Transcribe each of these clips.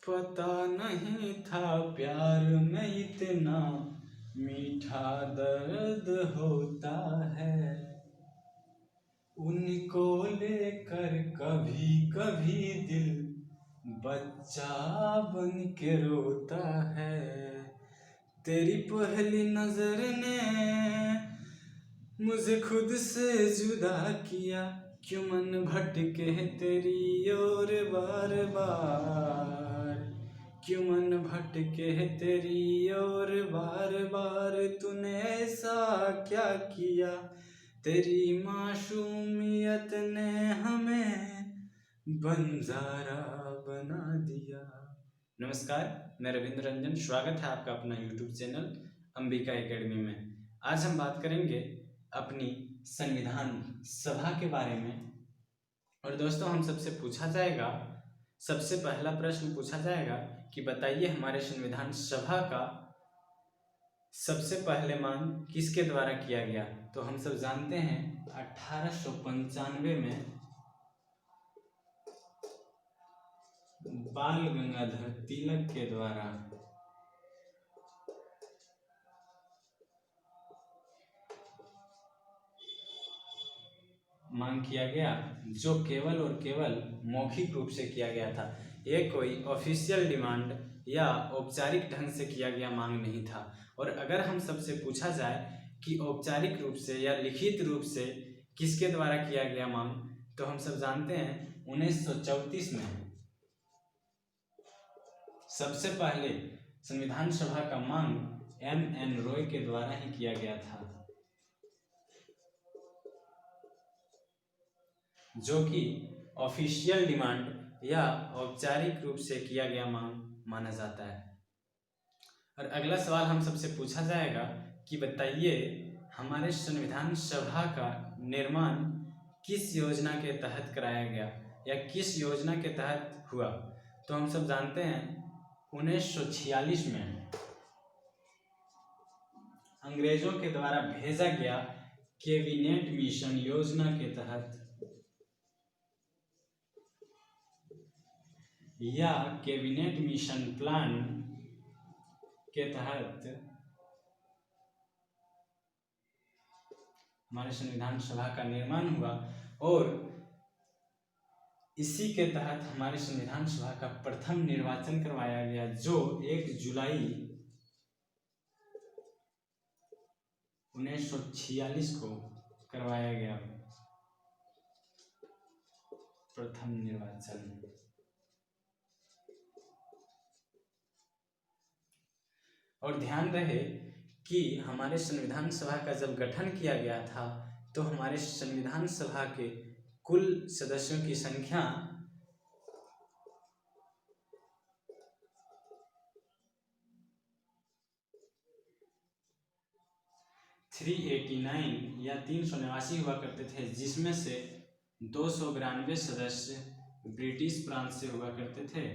पता नहीं था प्यार में इतना मीठा दर्द होता है। उनको लेकर कभी कभी दिल बच्चा बन के रोता है। तेरी पहली नजर ने मुझे खुद से जुदा किया। क्यों मन भटके तेरी ओर बार बार, क्यों मन भटके तेरी ओर बार बार। तूने ऐसा क्या किया, तेरी मासूमियत ने हमें बंजारा बना दिया। नमस्कार, मैं रविंद्र रंजन, स्वागत है आपका अपना YouTube चैनल अंबिका एकेडमी में। आज हम बात करेंगे अपनी संविधान सभा के बारे में। और दोस्तों, हम सबसे पूछा जाएगा, सबसे पहला प्रश्न पूछा जाएगा कि बताइए हमारे संविधान सभा का सबसे पहले मांग किसके द्वारा किया गया। तो हम सब जानते हैं 1895 में बाल गंगाधर तिलक के द्वारा मांग किया गया, जो केवल और केवल मौखिक रूप से किया गया था। ये कोई ऑफिशियल डिमांड या औपचारिक ढंग से किया गया मांग नहीं था। और अगर हम सबसे पूछा जाए कि औपचारिक रूप से या लिखित रूप से किसके द्वारा किया गया मांग, तो हम सब जानते हैं 1934 में सबसे पहले संविधान सभा का मांग M.N. रॉय के द्वारा ही किया गया था, जो कि ऑफिशियल डिमांड या औपचारिक रूप से किया गया मांग माना जाता है। और अगला सवाल हम सबसे पूछा जाएगा कि बताइए हमारे संविधान सभा का निर्माण किस योजना के तहत कराया गया या किस योजना के तहत हुआ। तो हम सब जानते हैं 1946 में अंग्रेजों के द्वारा भेजा गया कैबिनेट मिशन योजना के तहत या कैबिनेट मिशन प्लान के तहत हमारे संविधान सभा का निर्माण हुआ। और इसी के तहत हमारे संविधान सभा का प्रथम निर्वाचन करवाया गया, जो 1 जुलाई 1946 को करवाया गया प्रथम निर्वाचन। और ध्यान रहे कि हमारे संविधान सभा का जब गठन किया गया था तो हमारे संविधान सभा के कुल सदस्यों की संख्या 389 या 389 हुआ करते थे, जिसमें से 292 सदस्य ब्रिटिश प्रांत से हुआ करते थे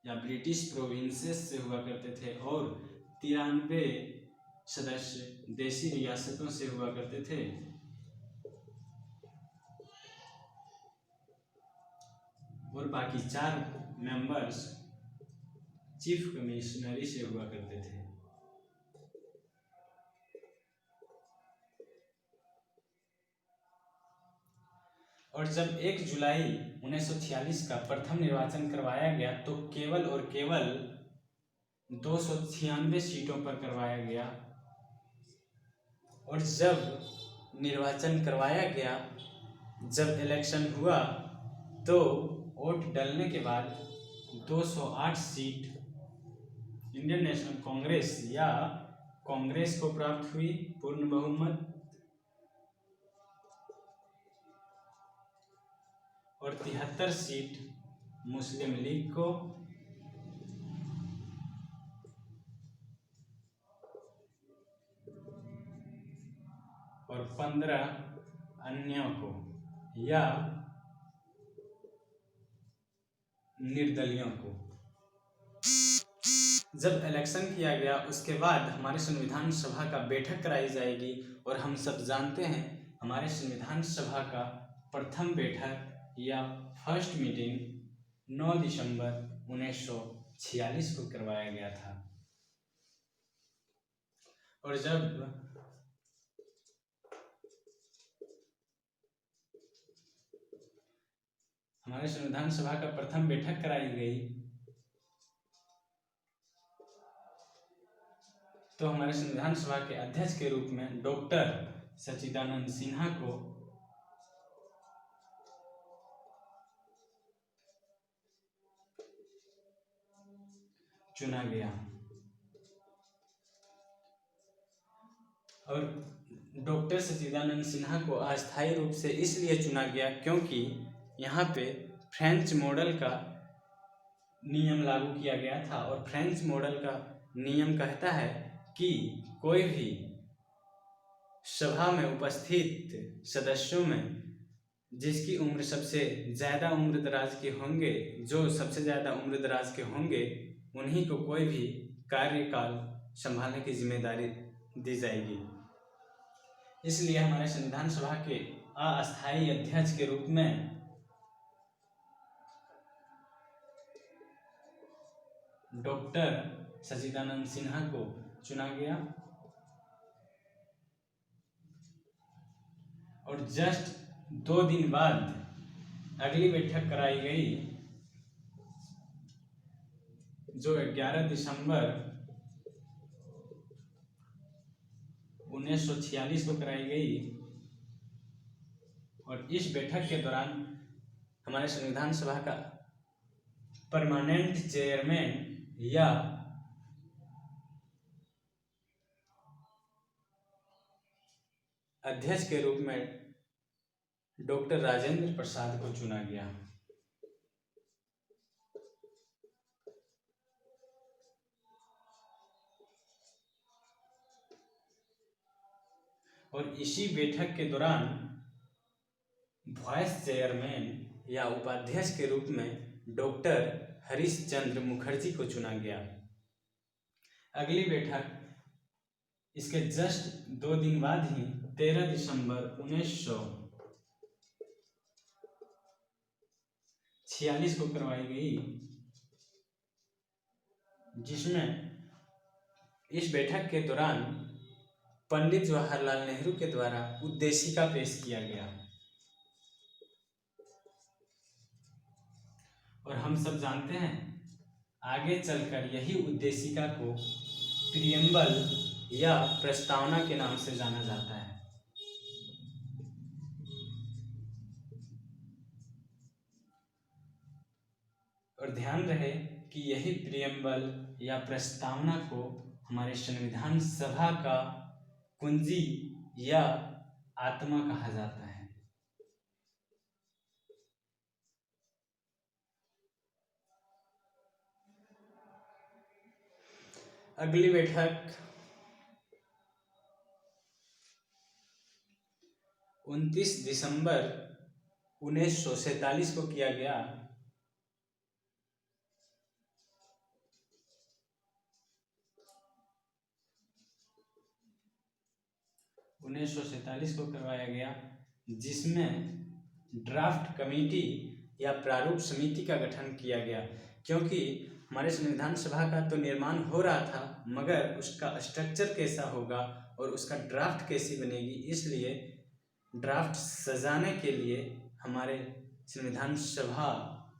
या ब्रिटिश प्रोविंसेस से हुआ करते थे, और 93 सदस्य देशी रियासतों से हुआ करते थे। और बाकी 4 मेंबर्स चीफ कमिश्नरी से हुआ करते थे। और जब 1 जुलाई 1946 का प्रथम निर्वाचन करवाया गया तो केवल और केवल 296 सीटों पर करवाया गया। और जब निर्वाचन करवाया गया, जब इलेक्शन हुआ, तो वोट डलने के बाद 208 सीट इंडियन नेशनल कांग्रेस या कांग्रेस को प्राप्त हुई पूर्ण बहुमत, और 73 सीट मुस्लिम लीग को, और 15 अन्यों को या निर्दलियों को। जब इलेक्शन किया गया उसके बाद हमारे संविधान सभा का बैठक कराई जाएगी। और हम सब जानते हैं हमारे संविधान सभा का प्रथम बैठक या फर्स्ट मीटिंग 9 दिसंबर 1946 को करवाया गया था। और जब हमारे संविधान सभा का प्रथम बैठक कराई गई तो हमारे संविधान सभा के अध्यक्ष के रूप में डॉक्टर सच्चिदानंद सिन्हा को चुना गया। और डॉक्टर सच्चिदानंद सिन्हा को अस्थायी रूप से इसलिए चुना गया क्योंकि यहाँ पे फ्रेंच मॉडल का नियम लागू किया गया था। और फ्रेंच मॉडल का नियम कहता है कि कोई भी सभा में उपस्थित सदस्यों में जिसकी उम्र सबसे ज़्यादा उम्र दराज के होंगे, जो सबसे ज़्यादा उम्र दराज के होंगे, उन्हीं को कोई भी कार्यकाल संभालने की जिम्मेदारी दी जाएगी। इसलिए हमारे संविधान सभा के अस्थायी अध्यक्ष के रूप में डॉक्टर सच्चिदानंद सिन्हा को चुना गया। और जस्ट 2 दिन बाद अगली बैठक कराई गई जो 11 दिसंबर 1946 को कराई गई। और इस बैठक के दौरान हमारे संविधान सभा का परमानेंट चेयरमैन या अध्यक्ष के रूप में डॉक्टर राजेंद्र प्रसाद को चुना गया। और इसी बैठक के दौरान वाइस चेयरमैन या उपाध्यक्ष के रूप में डॉक्टर हरीश चंद्र मुखर्जी को चुना गया। अगली बैठक इसके जस्ट 2 दिन बाद ही 13 दिसंबर 1946 को करवाई गई, जिसमें इस बैठक के दौरान पंडित जवाहरलाल नेहरू के द्वारा उद्देशिका पेश किया गया। और हम सब जानते हैं आगे चलकर यही उद्देशिका को प्रियम्बल या प्रस्तावना के नाम से जाना जाता है। और ध्यान रहे कि यही प्रियम्बल या प्रस्तावना को हमारे संविधान सभा का कुंजी या आत्मा कहा जाता है। अगली बैठक 29 दिसंबर 1947 को किया गया। को करवाया गया, जिसमें ड्राफ्ट कमेटी या प्रारूप समिति का गठन किया गया। क्योंकि हमारे संविधान सभा का तो निर्माण हो रहा था, मगर उसका स्ट्रक्चर कैसा होगा और उसका ड्राफ्ट कैसी बनेगी, इसलिए ड्राफ्ट सजाने के लिए हमारे संविधान सभा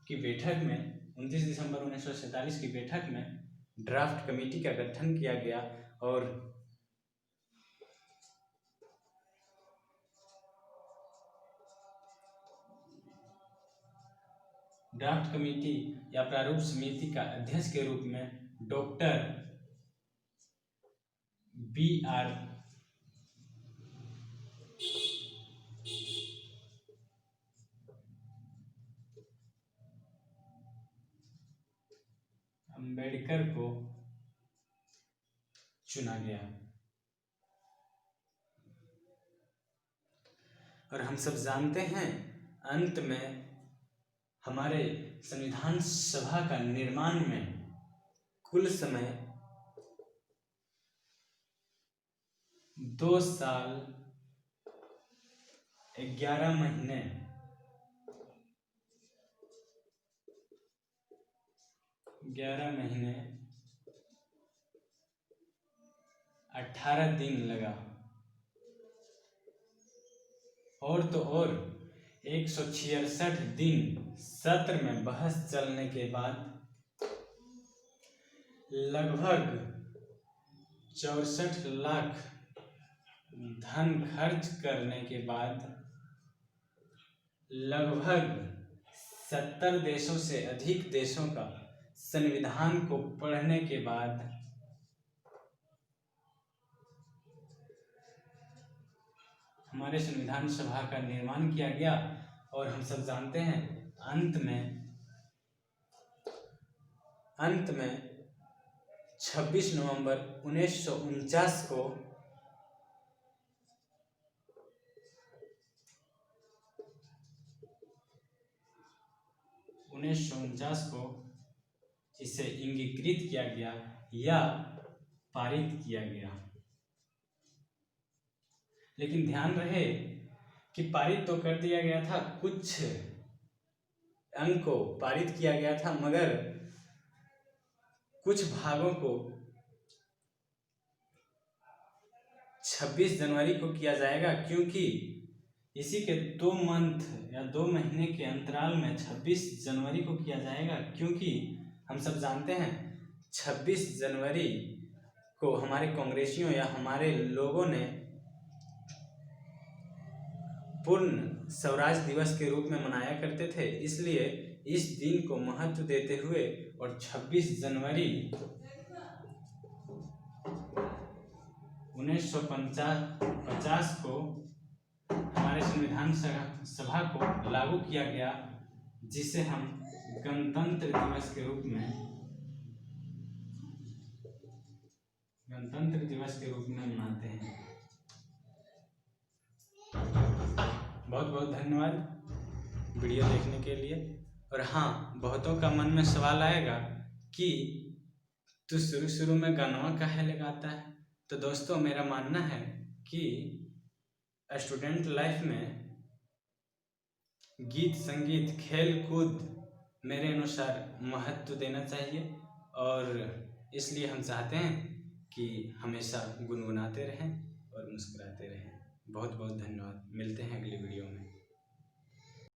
की बैठक में 29 दिसंबर 1947 की बैठक में ड्राफ्ट कमेटी का गठन किया गया। और ड्राफ्ट कमेटी या प्रारूप समिति का अध्यक्ष के रूप में डॉक्टर B.R. अम्बेडकर को चुना गया। और हम सब जानते हैं अंत में हमारे संविधान सभा का निर्माण में कुल समय 2 साल 11 महीने 11 महीने 18 दिन लगा। और तो और 166 दिन सत्र में बहस चलने के बाद लगभग 64 लाख धन खर्च करने के बाद लगभग 70 देशों से अधिक देशों का संविधान को पढ़ने के बाद हमारे संविधान सभा का निर्माण किया गया। और हम सब जानते हैं अंत में 26 नवंबर 1949 को इसे अंगीकृत किया गया या पारित किया गया। लेकिन ध्यान रहे कि पारित तो कर दिया गया था, कुछ अंग को पारित किया गया था, मगर कुछ भागों को 26 जनवरी को किया जाएगा, क्योंकि इसी के 2 महीने के अंतराल में 26 जनवरी को किया जाएगा। क्योंकि हम सब जानते हैं 26 जनवरी को हमारे कांग्रेसियों या हमारे लोगों ने पूर्ण स्वराज दिवस के रूप में मनाया करते थे। इसलिए इस दिन को महत्व देते हुए और 26 जनवरी 1950 को हमारे संविधान सभा को लागू किया गया, जिसे हम गणतंत्र दिवस के रूप में मनाते हैं। बहुत बहुत धन्यवाद वीडियो देखने के लिए। और हाँ, बहुतों का मन में सवाल आएगा कि तू शुरू में गानवा काहे लगाता है। तो दोस्तों, मेरा मानना है कि स्टूडेंट लाइफ में गीत संगीत खेल कूद मेरे अनुसार महत्व देना चाहिए, और इसलिए हम चाहते हैं कि हमेशा गुनगुनाते रहें और मुस्कुराते रहें। बहुत बहुत धन्यवाद। मिलते हैं अगली वीडियो में।